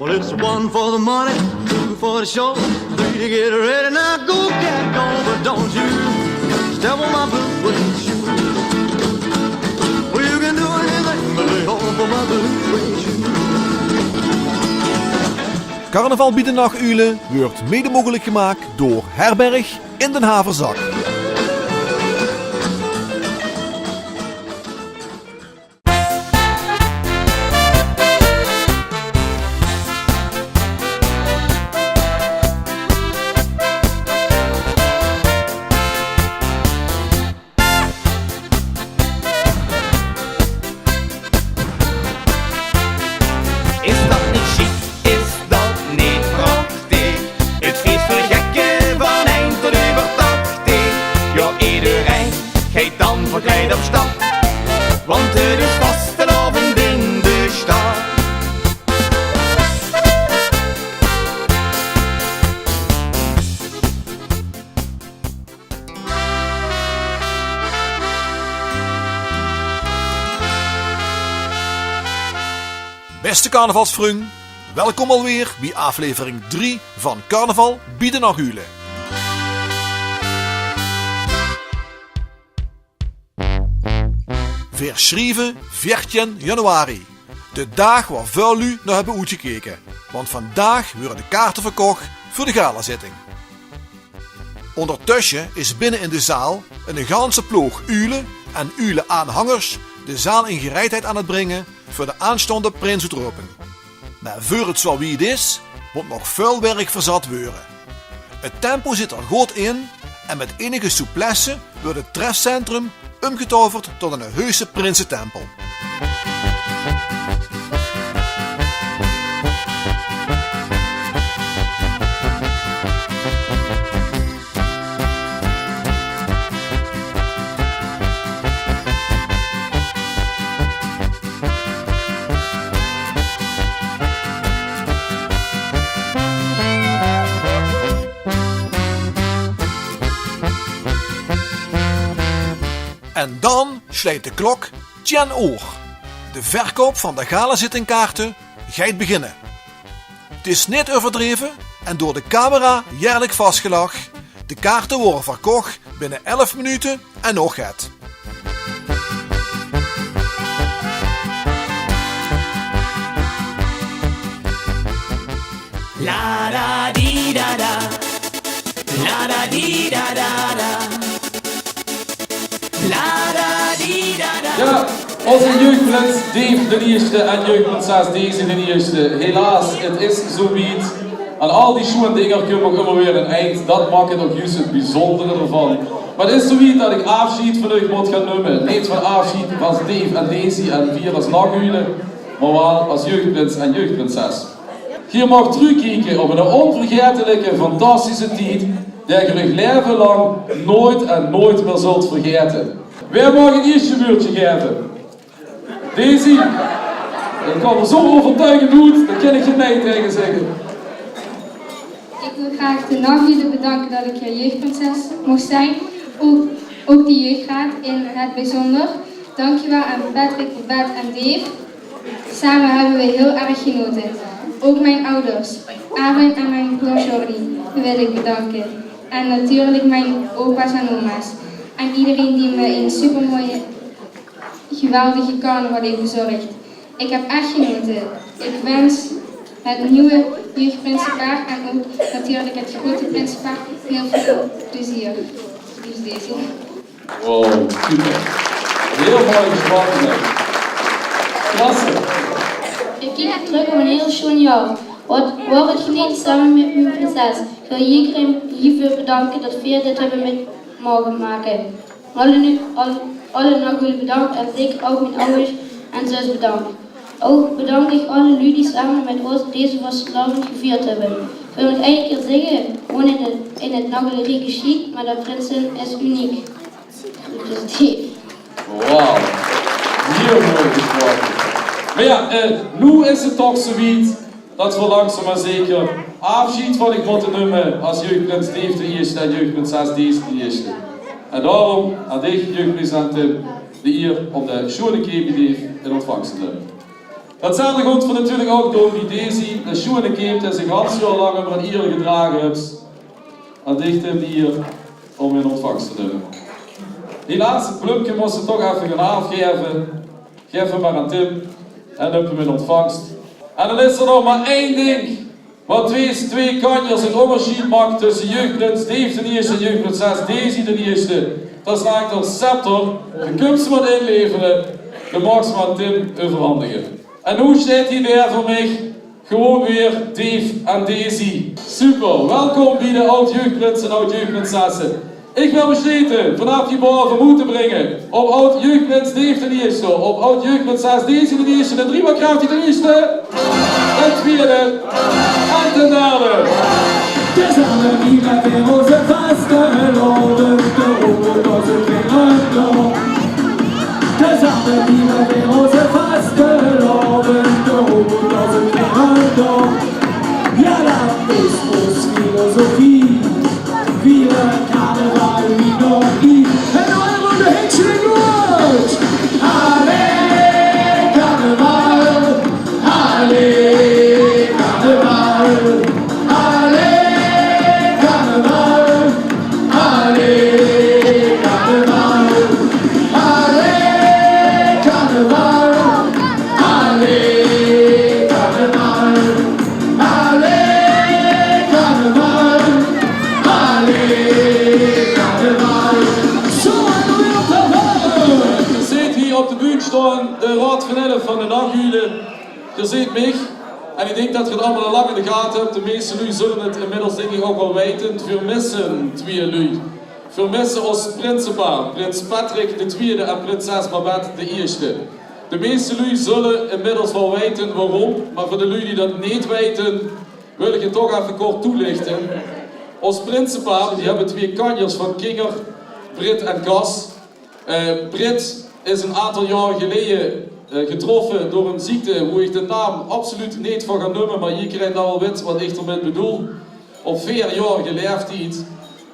Well, it's one for the money, two for the show, three to get ready. Now go, cat, go, but don't you step on my blue suede shoe. Well, you can do anything but lay off of my blue suede shoe. Carnaval Biedendag Ulen wordt mede mogelijk gemaakt door Herberg in Den Haverzak. Want er is vastelavond in de stad. Beste carnavalsvrienden, welkom alweer bij aflevering 3 van Carnaval Biedendag Ulen. Verschreven 14 januari. De dag waar veel lu naar hebben uitgekeken. Want vandaag worden de kaarten verkocht voor de galazitting. Ondertussen is binnen in de zaal een ganse ploeg ulen en ulen aanhangers de zaal in gereedheid aan het brengen voor de aanstaande prinsuitroping. Maar voor het zo wie het is, moet nog veel werk verzat worden. Het tempo zit er goed in en met enige souplesse wordt het trefcentrum omgetoverd tot een heuse prinsentempel. En dan slaat de klok 10 uur. De verkoop van de galazittingkaarten gaat beginnen. Het is niet overdreven en door de camera jaarlijk vastgelegd. De kaarten worden verkocht binnen 11 minuten en nog het. La da di da da, la da di da da da. Ja, onze jeugdprins Dave de eerste en jeugdprinses Daisy de eerste. Helaas, het is zoiets. En al die schoenen dingen komen immer weer een eind. Dat maakt het ook juist het bijzondere ervan. Maar het is zoiets dat ik afscheid van u moet gaan nemen. Niet van afscheid als Dave en Daisy en vier als nagulen, maar wel als jeugdprins en jeugdprinses. Je mag terugkijken op een onvergetelijke, fantastische tijd die je nog leven lang nooit en nooit meer zult vergeten. Wie mag het eerste woordje geven? Daisy? Ik kan er zo overtuigend doen, dat kan ik je nee tegen zeggen. Ik wil graag de nachtjulen bedanken dat ik hier jeugdprinses mocht zijn. Ook de jeugdraad in het bijzonder. Dankjewel aan Patrick, Bert en Dave. Samen hebben we heel erg genoten. Ook mijn ouders, Arwen en mijn broer Jordi, wil ik bedanken. En natuurlijk mijn opa's en oma's. En iedereen die me een supermooie, geweldige carnaval heeft bezorgd. Ik heb echt genoten. Ik wens het nieuwe jeugdprinsenpaar en ook natuurlijk het grote prinsenpaar heel veel plezier. Dus deze. Wow, super. Heel mooi gesproken. Klasse. Ik kijk terug op een heel schoon jaar. Wat het geniet samen met mijn prinses. Ik wil iedereen hiervoor bedanken dat we dit hebben met mogen maken. Alle nagulen bedankt en zeker ook mijn ouders en zus bedankt. Ook bedank ik alle jullie die samen met ons deze vastelavond gevierd hebben. Ik wil het één keer zeggen, gewoon in het nagelerij geschiet, maar de prinsen is uniek. Dus die. Wauw, heel mooi gesproken. Maar ja, nu is het toch zoiets dat we langzaam maar zeker afscheid van ik moet nemen als jeugdprins Dave de eerste en jeugdprinses Daisy de eerste. En daarom aan deze jeugdpresenten de eer om de schone KBD in ontvangst te nemen. Datzelfde geldt voor natuurlijk ook door die Daisy. De schoenen keept en zich half jaar lang over een ier gedragen hebt. En dicht hem hier om in ontvangst te nemen. Die laatste plumpje moest ze toch even gaan afgeven. Geef hem maar aan Tim en heb hem in ontvangst. En dan is er nog maar één ding. Wat twee kanjers een onderscheid maakt tussen jeugdprins Dave de eerste en jeugdprinses Daisy de eerste. Dat is namelijk door scepter. Je kunt ze wat inleveren. Je mag ze maar Tim overhandigen. En hoe staat hij daar voor mij? Gewoon weer Dave en Daisy. Super, welkom bij de oud-jeugdprins en oud-jeugdprinsessen. Ik wil besluiten vanaf die bal vermoed te brengen op oud-jeugdprins Dave de eerste, op oud-jeugdprinses Daisy de eerste, de driemaal krijgt hij de eerste, de tweede en de derde. Dezelfde die met weer onze vastgelopen, de roepen was het weer uitloop. Dezelfde die met weer onze vastgelopen, de roepen was het weer uitloop. Ja, dat is ons filosofie. Vieren carnaval wie nog niet. En nou hebben we de hitje goed. Allee, carnaval. Allee, carnaval. Allee, carnaval. Allee, carnaval. Allee, carnaval. Allee, carnaval. Allee, carnaval. Je ziet hier op de buurt staan de raad van 11 van de nachtjulen. Je ziet mij. En ik denk dat je het allemaal al lang in de gaten hebt. De meeste lui zullen het inmiddels denk ik ook wel weten. Vermissen twee lui. Vermissen ons prinsenpaar. Prins Patrick de tweede en prinses Babette de eerste. De meeste lui zullen inmiddels wel weten waarom. Maar voor de lui die dat niet weten, wil ik het toch even kort toelichten. Ons prinsenpaar die hebben twee kanjers van Kinger, Brit en Cas. Brit is een aantal jaar geleden getroffen door een ziekte hoe ik de naam absoluut niet van ga noemen, maar je krijgt al wel weten wat ik ermee bedoel. Op 4 jaar geleefd iets.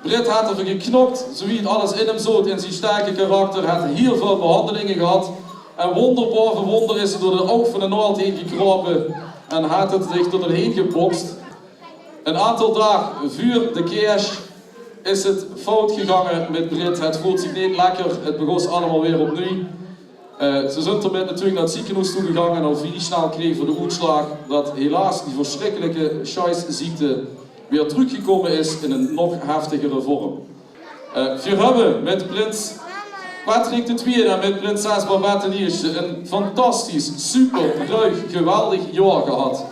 Brit had ervoor geknokt, zoiets alles in hem zat in zijn sterke karakter, had heel veel behandelingen gehad. En wonderbaar voor wonder is er door de oog van de naald heen gekropen en had het zich door erheen gebokst. Een aantal dagen voor de kerst is het fout gegaan met Brit. Het voelt zich niet lekker, het begon allemaal weer opnieuw. Ze zijn ermee natuurlijk naar het ziekenhuis toegegaan en al vrij snel kreeg voor de uitslag dat helaas die verschrikkelijke scheissziekte weer teruggekomen is in een nog heftigere vorm. We hebben met prins Patrick II en met prinses Babette de eerste een fantastisch, super, ruig, geweldig jaar gehad.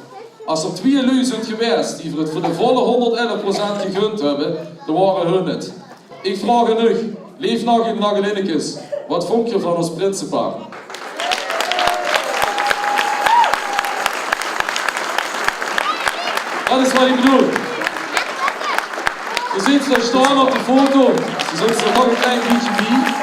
Als er 2 lui zijn geweest die het voor de volle 111% gegund hebben, dan waren hun het. Ik vraag aan u, leef nog in Nagelinnekes. Wat vond je van ons prinsenpaar? Dat is wat ik bedoel. Je ziet ze staan op de foto. Ze zitten er nog een klein beetje bij.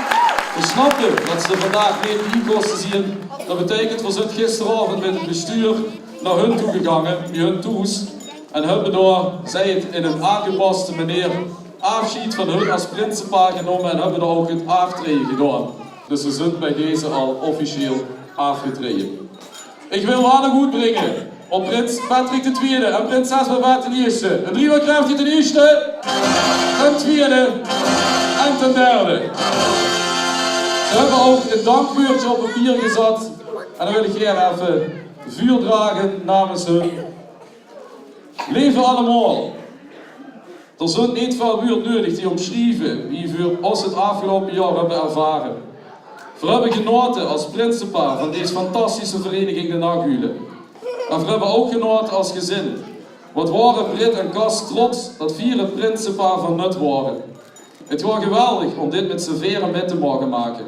We snapten dat ze er vandaag niet in kosten zien. Dat betekent, we zijn gisteravond met het bestuur naar hun toe gegaan, bij hun toes. En hebben door, zij het in een aangepaste manier, afscheid van hun als prinsenpaar genomen en hebben er ook het aftreden gedaan. Dus ze zijn bij deze al officieel afgetreden. Ik wil aan goed brengen op prins Patrick II en prinses Babette de eerste. Een driemaal krijgt hij ten eerste, ten tweede en ten derde. Ze hebben ook een dankbeurtje op papier gezet. En dan wil ik hier even vuur dragen namens hun. Leven allemaal. Er zijn niet veel woorden nodig die omschrijven wie voor ons het afgelopen jaar hebben ervaren. We hebben genoten als prinsenpaar van deze fantastische vereniging de Nachtjulen. En we hebben ook genoten als gezin. Wat waren Brit en Cas trots dat 4 prinsenpaar van nut waren. Het was geweldig om dit met z'n veren mee te mogen maken.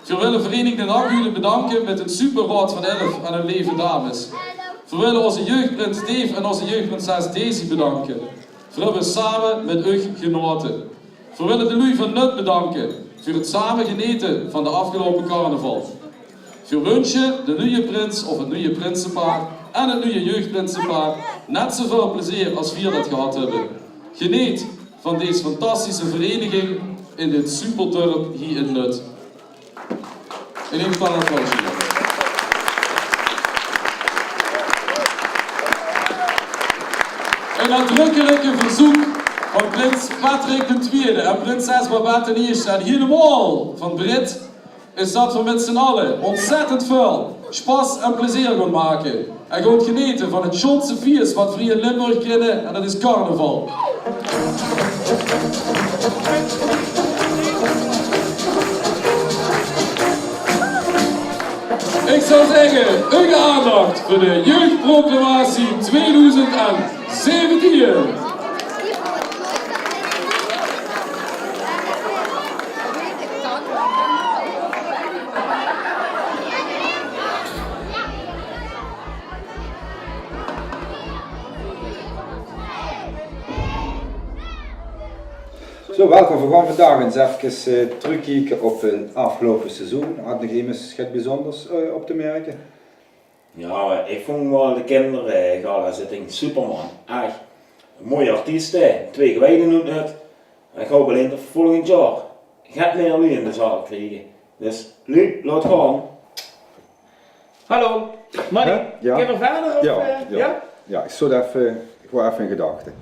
We willen Vereniging de Nachtjulen bedanken met een superraad van 11 en een leven dames. We willen onze jeugdprins Dave en onze jeugdprinses Daisy bedanken. We hebben samen met u genoten. We willen de lui van Nut bedanken voor het samen genieten van de afgelopen carnaval. We wensen de nieuwe prins of het nieuwe prinsenpaar en het nieuwe jeugdprinsenpaar net zoveel plezier als we dat gehad hebben. Geniet van deze fantastische vereniging in dit superdorp hier in Nut. In ieder geval een applausje. een nadrukkelijke verzoek van prins Patrick II en prinses Babette de Eerste en helemaal van Brit is dat we met z'n allen ontzettend veel spas en plezier gaan maken. En gaan genieten van het schoonste feest wat we hier in Limburg kennen en dat is carnaval. Ik zou zeggen, uw aandacht voor de Jeugdproclamatie 2017. Zo, welkom. We gaan vandaag eens even terugkijken op het afgelopen seizoen. Had nog iemand iets bijzonders op te merken? Ja, ik vond wel de kindergala zitting Superman. Echt een mooie artiesten, 2 gewijden noemt het. En ik hoop alleen dat volgend jaar gaat meer lui in de zaal krijgen. Dus lui, laat gaan. Hallo, Manny, Ja? kun je nog verder? Of, Ja. Ja, ik zat even, ik wou even in gedachten.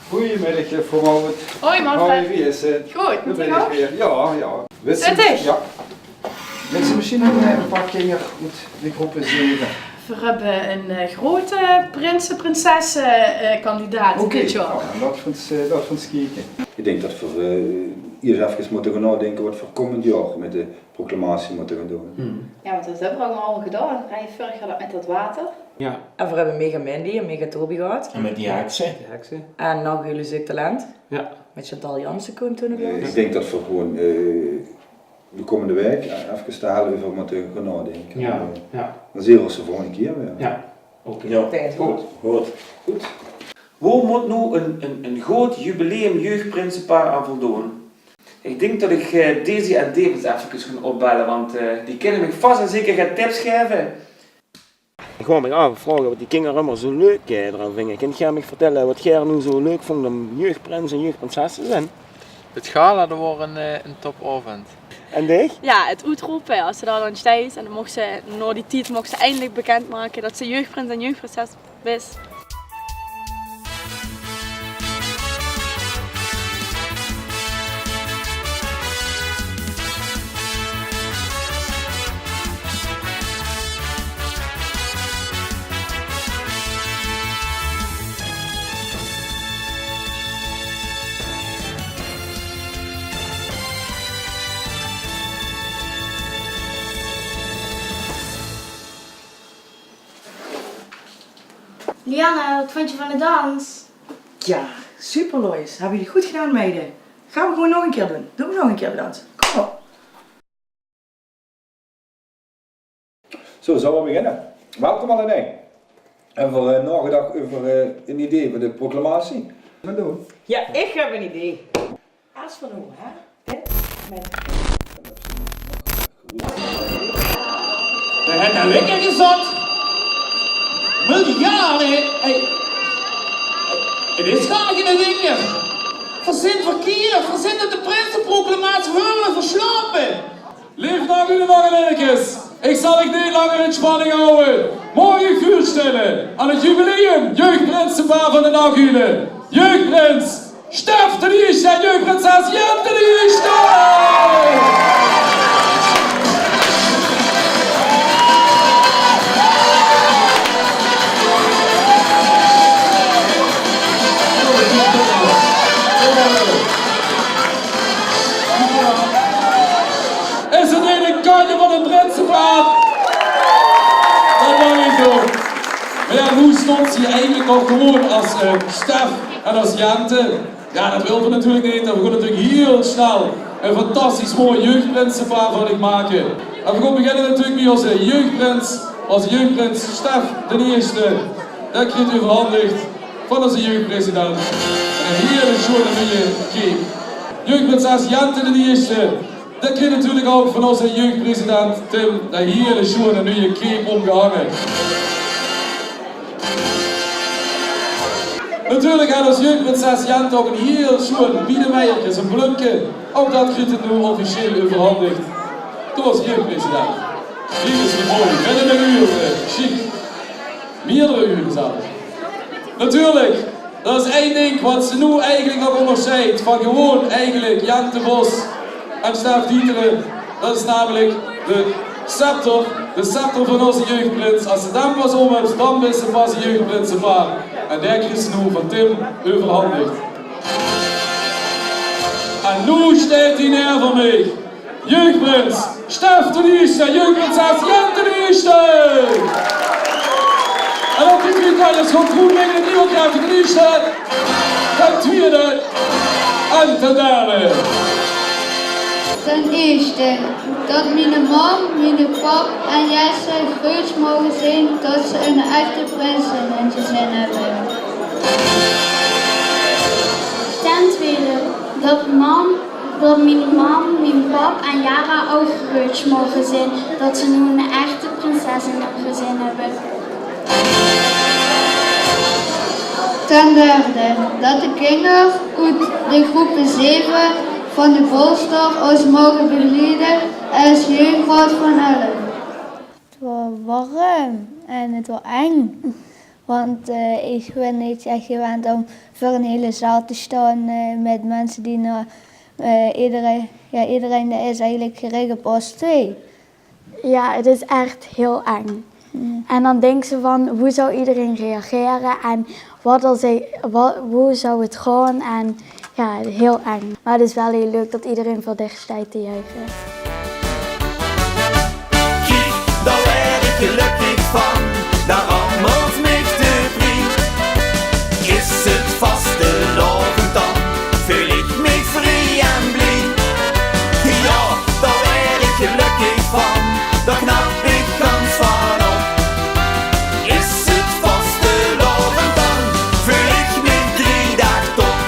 Goedemiddag, vermoord. Hoi Manfred. Wie is het? Goed, met ben jou? ik weer. Ja. Zet eens. Ja. Met ze misschien een pakje hier met de groepen 7. We hebben een grote prinsen-prinsessenkandidaat dit jaar. Dat van skiën. Ik denk dat we hier even moeten gaan nadenken wat voor komend jaar met de proclamatie moeten gaan doen. Ja, want dat hebben we ook al gedaan. Rij vorig jaar met dat water. Ja. En we hebben Mega Mandy en Mega Toby gehad. En met die heksen. En nog jullie Ziek Talent. Ja. Met Chantal Jansen kon toen nog wel. Ik denk dat we gewoon de komende week even de helft over moeten gaan nadenken. Ja. Ja. Dan zien we ons de volgende keer weer. Ja. Oké. Ja, Goed. goed. Waar moet nu een groot jubileum jeugdprinsenpaar aan voldoen? Ik denk dat ik Daisy en David even ga opbellen, want die kunnen me vast en zeker gaan tips geven. Ik ga me afvragen wat die kinderen allemaal zo leuk eraan vinden. Kan jij me vertellen wat jij nu zo leuk vond om jeugdprins en jeugdprinsessen zijn? Het gala, dat wordt een topavond. En dich? Ja, het uitroepen, als ze daar dan staat en dan mocht ze, na die tijd mocht ze eindelijk bekendmaken dat ze jeugdprins en jeugdprinses is. Lianne, wat vond je van de dans? Ja, super Lois. Hebben jullie goed gedaan, meiden. Gaan we gewoon nog een keer doen. Doen we nog een keer de dans. Kom op. Zo, zullen we beginnen? Welkom allemaal. En voor nagedacht over een idee voor de proclamatie. Wat doen we? Ja, ik heb een idee. Als van hoe, hè? We hebben een lekker gezet. Miljarden, hey. Het is gar niet een wekker. Verzin verkeer, verzin dat de prinsenproclamatie willen verslapen. Lief dag jullie magelijkjes. Ik zal ik niet langer in spanning houden. Morgen vuur stellen aan het jubileum jeugdprinsenpaar van de Nagulen. Jeugdprins Stef de Eerste en jeugdprinses Jente de Eerste. Is het een kanje van het prinsenpaar? Dat mag niet zo. Maar ja, hoe stond ze hier eigenlijk nog gewoon als Stef en als Jente? Ja, dat wilden we natuurlijk niet. En we gaan natuurlijk heel snel een fantastisch mooi jeugdprinsenpaar van ik maken. En we gaan beginnen natuurlijk met onze jeugdprins Stef de Eerste. Dat krijgt u verhandigd van onze jeugdpresident. En een hele schone nieuwe cape. Jeugdprinses Jente de Eerste. Dat krijgt natuurlijk ook van onze jeugdpresident Tim, dat hele schone nieuwe cape omgehangen. Natuurlijk had onze jeugdprinses Jente ook een heel schoon biedenmeiertje, een bloemke. Ook dat krijgt het nu officieel overhandigd door onze jeugdpresident. Hier is het mooi, binnen een uur. chic. Meerdere uren zelfs. Natuurlijk, dat is één ding wat ze nu eigenlijk nog onderscheidt van gewoon eigenlijk Jan de Vos en Stef Dieteren. Dat is namelijk de scepter van onze jeugdprins. Als ze dan pas om hebt, dan is ze pas een jeugdprinsenpaar. En daar krijgt ze nu van Tim overhandigd. En nu staat hij neer voor mij. Jeugdprins Stef de Nieuwste, jeugdprinses Jan de Nieuwste. En op die drie kan je gewoon goed mee de nieuwe krijgt de Nieuwste. Ten tweede en ten derde. Ten eerste, dat mijn mam, mijn pap en Jesse groot mogen zijn dat ze een echte prinsen in zijn zin hebben. Ten tweede, dat mijn mam, mijn pap en Jara ook groot mogen zijn dat ze nu een echte prinses in hun gezin hebben. Ten derde, dat de kinderen uit de groepen 7 van de Bolster ons mogen begeleiden als jeugdraad van 11. Het was warm en het was eng. Want ik ben niet echt gewend om voor een hele zaal te staan met mensen die iedereen is eigenlijk gericht op ons 2. Ja, het is echt heel eng. En dan denken ze van hoe zou iedereen reageren en hoe zou het gaan en ja, heel eng. Maar het is wel heel leuk dat iedereen voor dicht staat te juichen. Kijk, daar werd ik gelukkig van, daar rammelt mij de vriend. Is het vastelovend dan, voel ik mij vrij en blij. Ja, daar werd ik gelukkig van, daar knap ik gans van op. Is het vastelovend dan, voel ik mij 3 dagen top.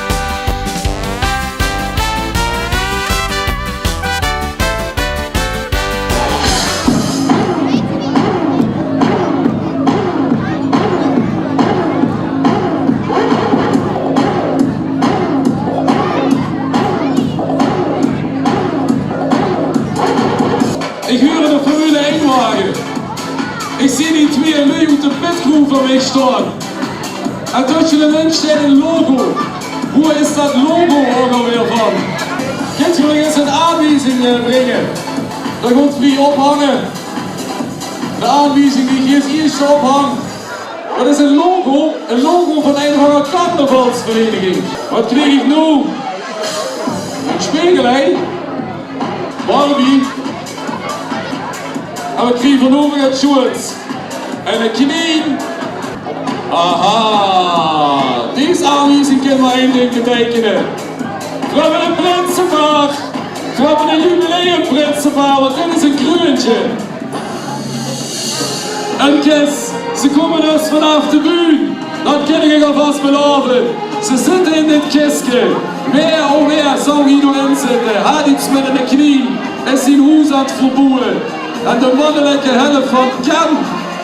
Ik huurde de Formule 1 wagen. Ik zie die twee lui uit de pitcrew van mij staan. En tussen de lunch staat een logo. Hoe is dat logo ook alweer van? Kunt jullie eens een aanwijzing brengen? Dat komt wie ophangen. De aanwijzing die geeft eerst ophang. Dat is een logo van een van een carnavalsvereniging. Wat kreeg ik nu? Een spiegel, hè? Barbie. En we kregen van over het shorts. En de knie. Aha. Deze aanwijzing kunnen we één ding betekenen. We hebben een prinsenvaar. We hebben een jubileumprinsenvaar, want dit is een groentje. En Kes, ze komen dus vanaf de bühne. Dat kan ik alvast beloven. Ze zitten in dit kistje. Meer of meer zou hier nog in zitten. Had iets met de knie. En zijn hoes aan het verboeren. En de mannelijke helft van Ken,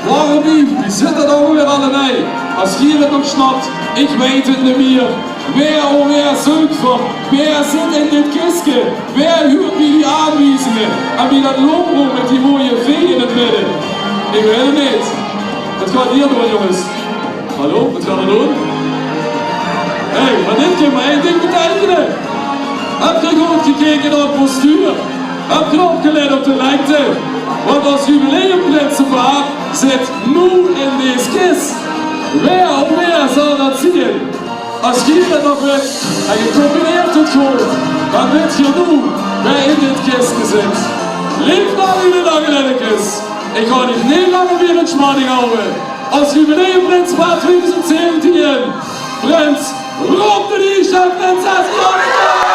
Barbie, die zitten er weer allebei. Als hier het nog snapt, ik weet het niet meer. Wer of wer zoekt van, wer zit in dit kistje, wer huurt wie die aanwijzingen en wie dat logo met die mooie V in het midden. Ik weet het niet. Wat gaat hier doen, jongens? Hallo, wat gaat er doen? Hé, maar dit kan maar één ding betekenen. Heb je goed gekeken naar het postuur? Heb je opgelet op de lengte? Want als jubileumprinsenpaar zit nu in deze kist. Wer of wer zal dat zien? Als je het nog weet en je combineert het goed, dan weet je nu wer in dit kistje zit. Leef naar jullie langelennekes. Ik ga niet heel langer meer in spanning houden. Als jubileumprinsenpaar 2017, prins Rob de Nieuwste en prinses Janneke!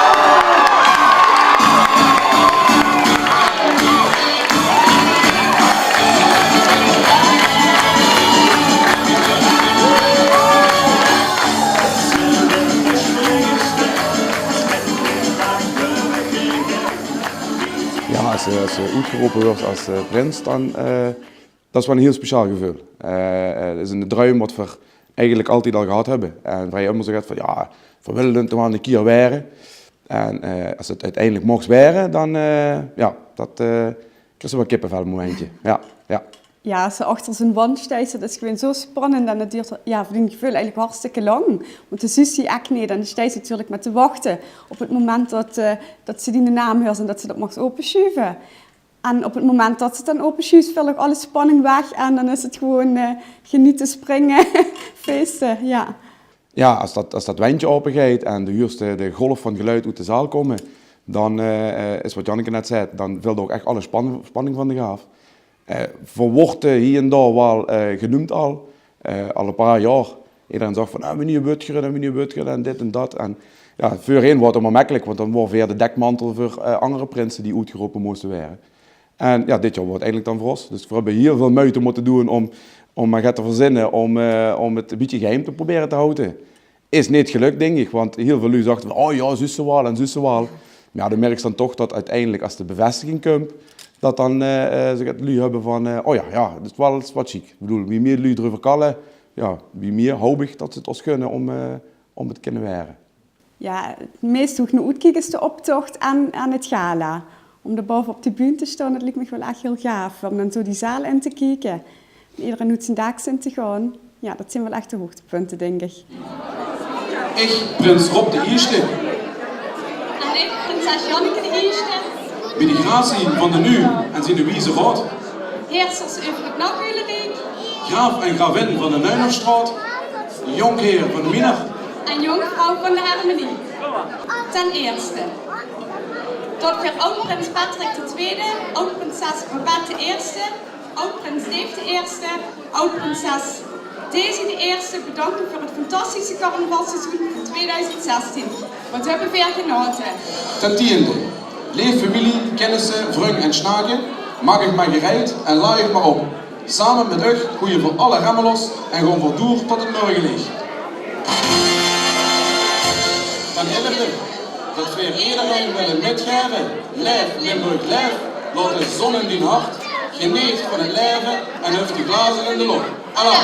Ja, als je uitgeroepen wordt als prins, dan dat is wel een heel speciaal gevoel. Dat is een droom wat we eigenlijk altijd al gehad hebben. En waar je immer zegt van ja, we willen het maar een keer waren. En als het uiteindelijk mocht waren, dan ja, dat is wel een kippenvel momentje. Ja, ja. ja, ze achter zijn wand staat, dat is gewoon zo spannend en dat duurt ja, voor een gevoel eigenlijk hartstikke lang. Want de zus die echt niet, en dan staat ze natuurlijk met te wachten op het moment dat ze die naam hoort en dat ze dat mag openschuiven. En op het moment dat ze het dan openschuift, valt ook alle spanning weg en dan is het gewoon genieten, springen, feesten, ja. Ja, als dat wendje opengaat en de golf van geluid uit de zaal komen, dan is wat Janneke net zei, dan valt ook echt alle spanning van de gaaf. Wordt hier en daar wel genoemd al een paar jaar. Iedereen zegt van meneer Butgeren en dit en dat. En ja, voorheen wordt het maar makkelijk, want dan wordt weer de dekmantel voor andere prinsen die uitgeroepen moesten worden. En ja, dit jaar wordt eigenlijk dan voor ons. Dus we hebben heel veel moeite moeten doen om maar te verzinnen om het een beetje geheim te proberen te houden. Is niet gelukt, denk ik, want heel veel lui dachten van, oh ja, Zussewaal en Zussewaal. Maar ja, dan merk je dan toch dat uiteindelijk als de bevestiging komt, dat dan ze het lui hebben van, oh ja, dat is wat chic. Ik bedoel, wie meer lui erover kallen, ja, wie meer hoop ik dat ze het ons gunnen om het te kunnen weeren. Ja, het meest hoe ik naar uitkijk is de optocht aan het gala. Om daar boven op de bühne te staan, dat lijkt me wel echt heel gaaf. Om dan zo die zaal in te kijken. En iedereen uit zijn daags in te gaan. Ja, dat zijn wel echt de hoogtepunten, denk ik. Ik, prins Rob de Eerste. En ik, prinses Janneke de Eerste. Bij de gratie van de nu en zijn de Wiese Raad. Heersers over het Nachthuilenrijk. Graaf en gravin van de Nuinerstraat. Jonkheer van de Minach. En jonkvrouw van de Harmonie. Ten eerste. Tot weer oud-prins Patrick II, oud-prinses Babette I, oud-prins Dave I, oud-prinses Daisy I bedanken voor het fantastische carnavalseizoen van 2016. Wat hebben we weer genoten. Ten tiende. Leef familie, kennissen, vrienden en snaken. Maak ik maar gereid en laai ik maar op. Samen met u goeie voor alle remmelos en gewoon voor door tot het morgenlicht. Ten elfde. Dat weer iedereen willen metgeven. Leef Limburg, leef. Laat de zon in die hart. Geniet van het leven en heeft die glazen in de lucht. Allah.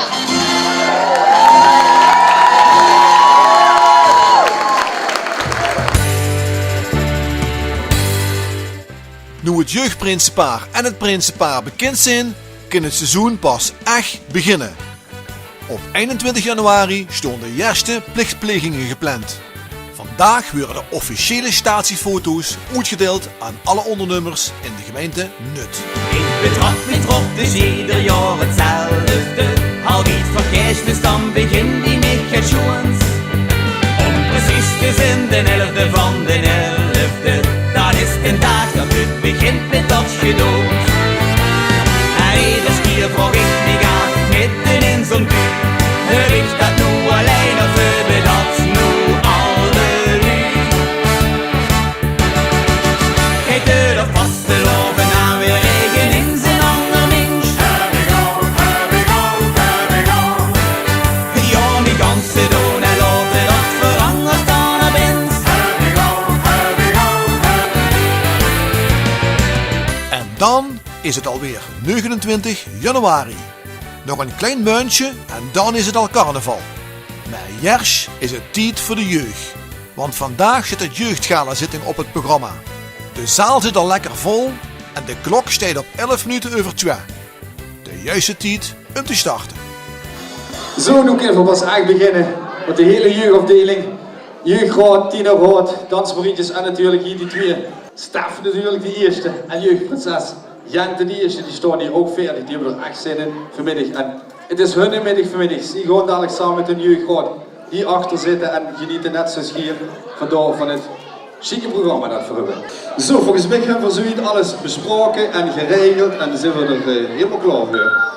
Nu het jeugdprinsenpaar en het prinsenpaar bekend zijn, kan het seizoen pas echt beginnen. Op 21 januari stonden de eerste plichtplegingen gepland. Vandaag worden de officiële statiefoto's uitgedeeld aan alle ondernemers in de gemeente Nut. Ik betrap me trop, dus ieder jaar hetzelfde. Al iets vergeet dan begin die met schoens. Om precies te zijn de 11e van de 11e. Dat is de dag dat het begint met dat gedood. En iedere keer vroeg ik me af, midden in zo'n buurt. Richt dat nu alleen of hebben dat nu alle nu. Kijk de vaste loven aan weer regen in zijn ander mens. Here we go, here we go, here we go. Ja, die ganse doen en laten dat veranderd aan de bens. Here we go, here we go, here we go. En dan is het alweer 29 januari. Nog een klein muntje en dan is het al carnaval. Met Jersch is het tijd voor de jeugd. Want vandaag zit het jeugdgala-zitting op het programma. De zaal zit al lekker vol en de klok staat op 11 minuten over 2. De juiste tijd om te starten. Zo, nu kunnen we pas echt beginnen met de hele jeugdafdeling. Jeugdraad, tienerraad, dansmarietjes en natuurlijk hier die twee. Stef natuurlijk de eerste en jeugdprinses Jente de eerste, die staan hier ook verder. Die hebben er echt zin in vanmiddag. En het is hun middag vanmiddag. Die gaan dadelijk samen met hun jeugdraad hier achter zitten en genieten net zoals hier van het chique programma dat we hebben. Zo, volgens mij hebben we zoiets alles besproken en geregeld en dan zijn we er helemaal klaar voor.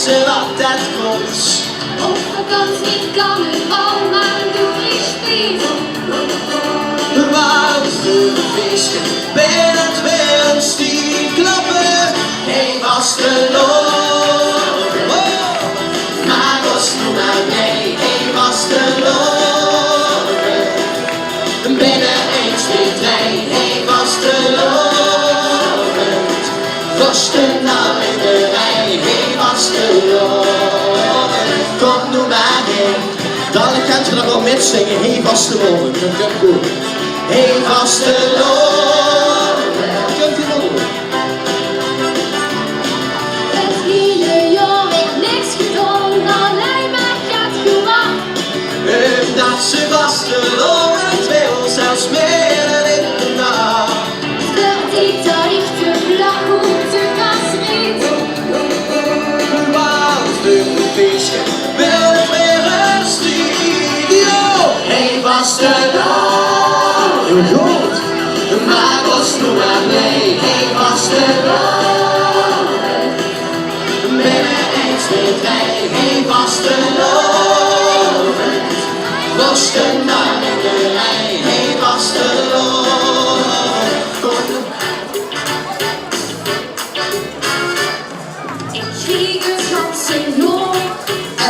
ze wat het kost. Op vakantie kan het al, maar doe niet spelen. Waar is de feestje? Ben het weer een stieklappen? Hij was de loven. Maar was nu maar nee, hij was de loven. Binnen 1, 2, 3, hij was de loven. Kosten nou in de rij, hij was de loven. Kom nu maar heen, dan kan je nog wel met zingen, hij was de loven. Dat komt goed. Hij was de loven. Kunt u wel doen? Het hele jaar heeft niks gedaan, alleen maar gaat gewacht. Dat ze was de loven, wil zelfs midden in de nacht. Verdiet uit de vlag op de gasriet. Waar is de feestje? Wil het weer een studio? Hij was de loven. Goed, maar was nu maar blij. Hij was de loven. Binnen 1, 2, 3, hij was de loven. Was de naam in de rij, hij was de loven. Ik kreeg het ganse jaar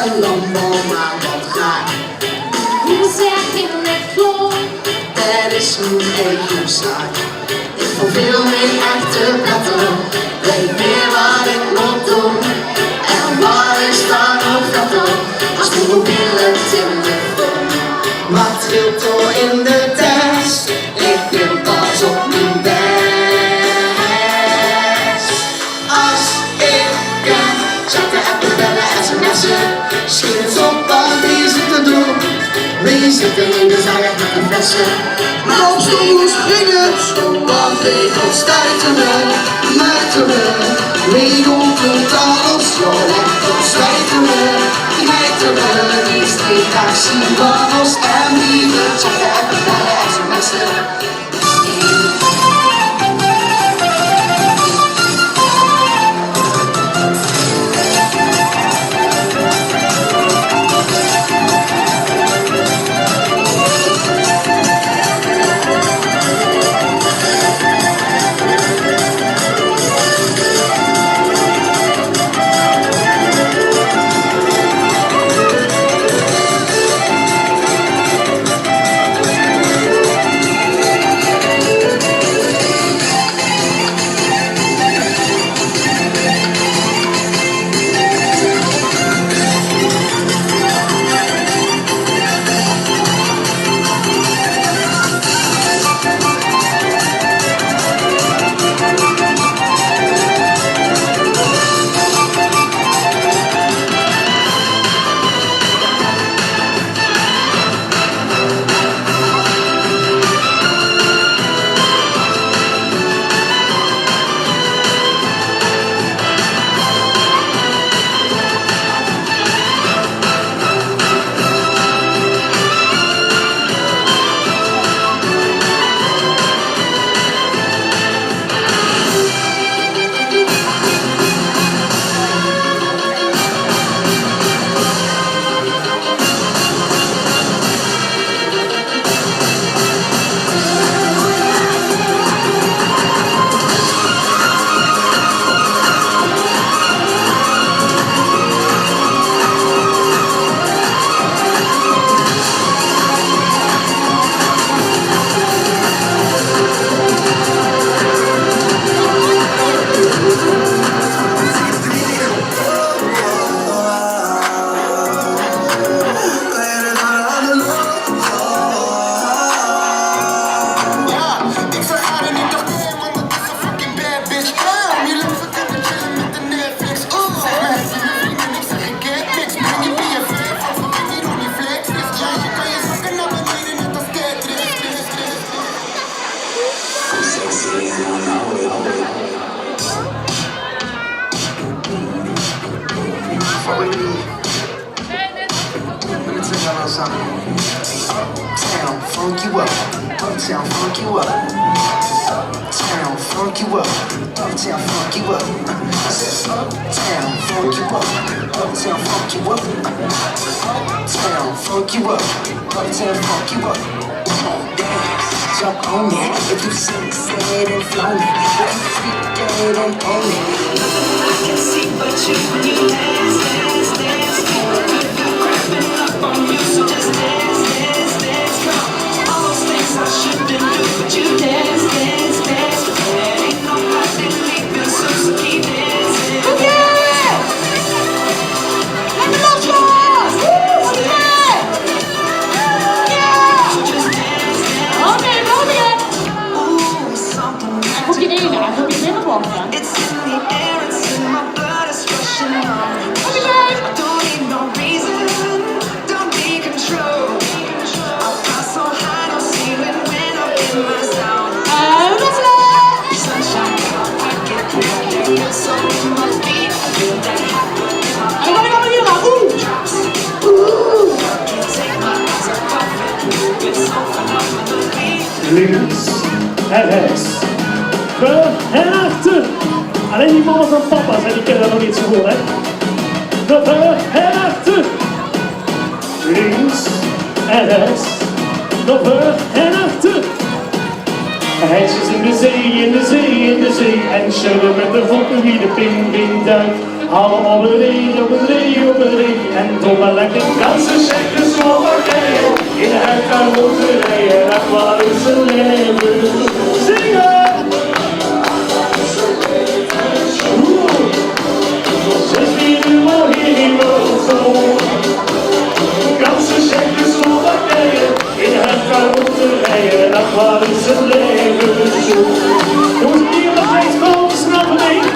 En landbouw maar wat graag. hoe zeg je het gewoon? Het is mijn eigen zaak. Ik verveel me echt te platten. Weet meer wat ik moet doen. En waar is dan nog dat dan? Als mijn mobiele telefoon. Wat trilt door in de test? Ik ben pas op mijn best. Als ik kan chatten, appen, bellen, sms'en. Schiet het op, want wie zit te doen? Wie zit er in de zaal met een flessen? Maar op stoel springen, want regels stuiteren, muiteren. Wie komt het al op school? Echt zwijteren, knijteren. Die streekactie van ons en wie we chatten, appen, bellen, sms'en. Let me tell y'all something. Uptown, funk you up. Uptown funk you up. Uptown funk you up. Uptown funk you up. I said uptown funk you up. Uptown funk you up. Uptown funk you up. Uptown funk you up. Dance, jump on it. If you sing, say it and flown it. If you freak dead and own it. I can see but you when you dance, dance, dance. Grabbing up on you, so just dance, dance, dance. Come all those things I shouldn't do, but you dance, dance, dance. There ain't nobody leaving, so keep dancing. Okay! Let me know, Charles! Okay! Yeah! So just dance, dance. Okay, go again. Ooh, something magic. It's in the air, it's in my blood, it's rushing on. I don't need no reason, don't be control. I fly so high, no ceiling when I'm in my zone. Sunshine, I get that so in my feet. I feel that hot blood in my drops. Ooh, I can't take my eyes off it. It's so phenomenally. Links en rechts. Voor en achter. Alleen die mannen van papa zijn die kennen dat nog niet zo goed, hè. Voor en achter. Links en rechts. Nog voor en achter. Heidjes in de zee, in de zee, in de zee. En schudden met de voeten wie de ping duikt. Alle op een ree, op een ree, op een ree. En domme lekker dansen, zeggen slowakije. In de uitgang moeten rijden, ach wat is een leven. Zingen! Zes minuten al hero. Ganzen zeggen slowakije. In de uitgang moeten rijden, ach wat is een leven. Jongens, hier nog eens gewoon snappen niet.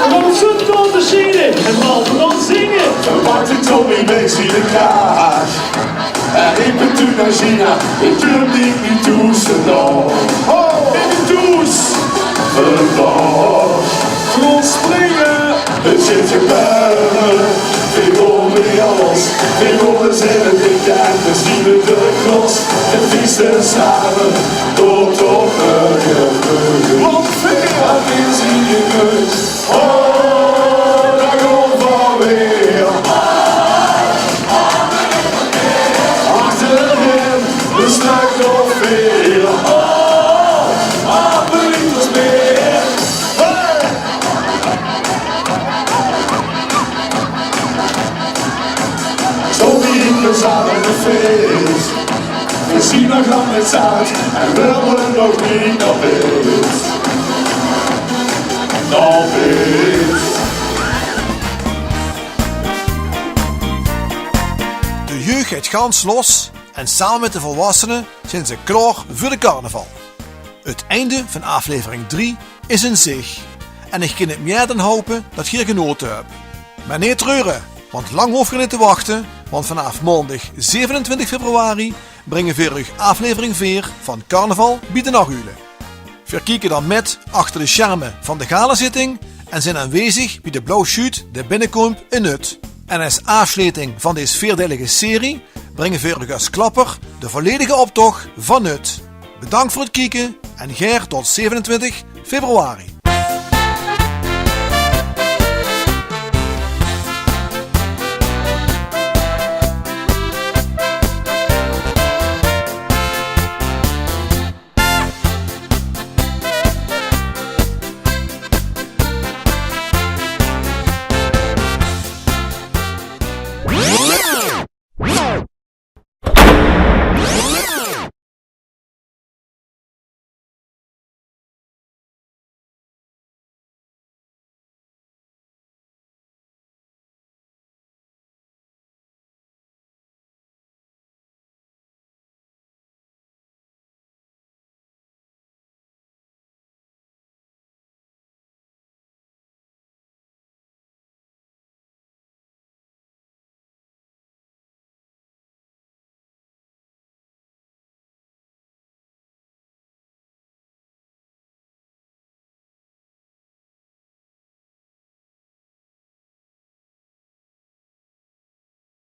Gewoon zoet tot de zingen en mal van zingen. Wat ik toch niet weet, zie de kaart. En ik ben toen naar China, ik durf niet douchen dan. In de douche, verdomme. Grond springen, het zit je buiten. Veel onder alles, veel onder zinnen, ik kijk, we zien we de cross. En vissen samen, tot op een gebeurd. Want veel is in je neus. Oh, daar komt van weer. Achterin, de snak nog veel. Oh, believers meer. Hey! Zo wie we samen de feest. We zien nog lang het uit en willen nog niet naar bed. Naar bed. De jeugd gaat gans los en samen met de volwassenen zijn ze klaar voor de carnaval. Het einde van aflevering 3 is in zicht en ik kan het meer dan hopen dat je er genoten hebt. Maar niet treuren, want lang hoef je niet te wachten, want vanaf maandag 27 februari brengen we u aflevering 4 van Carnaval bij de Nachthuilen. We kijken dan met achter de charme van de galazitting en zijn aanwezig bij de Blauw Shoot de Binnenkomp in Nut. En als afsluiting van deze vierdelige serie brengen we u als klapper de volledige optocht van Nut. Bedankt voor het kijken en graag tot 27 februari.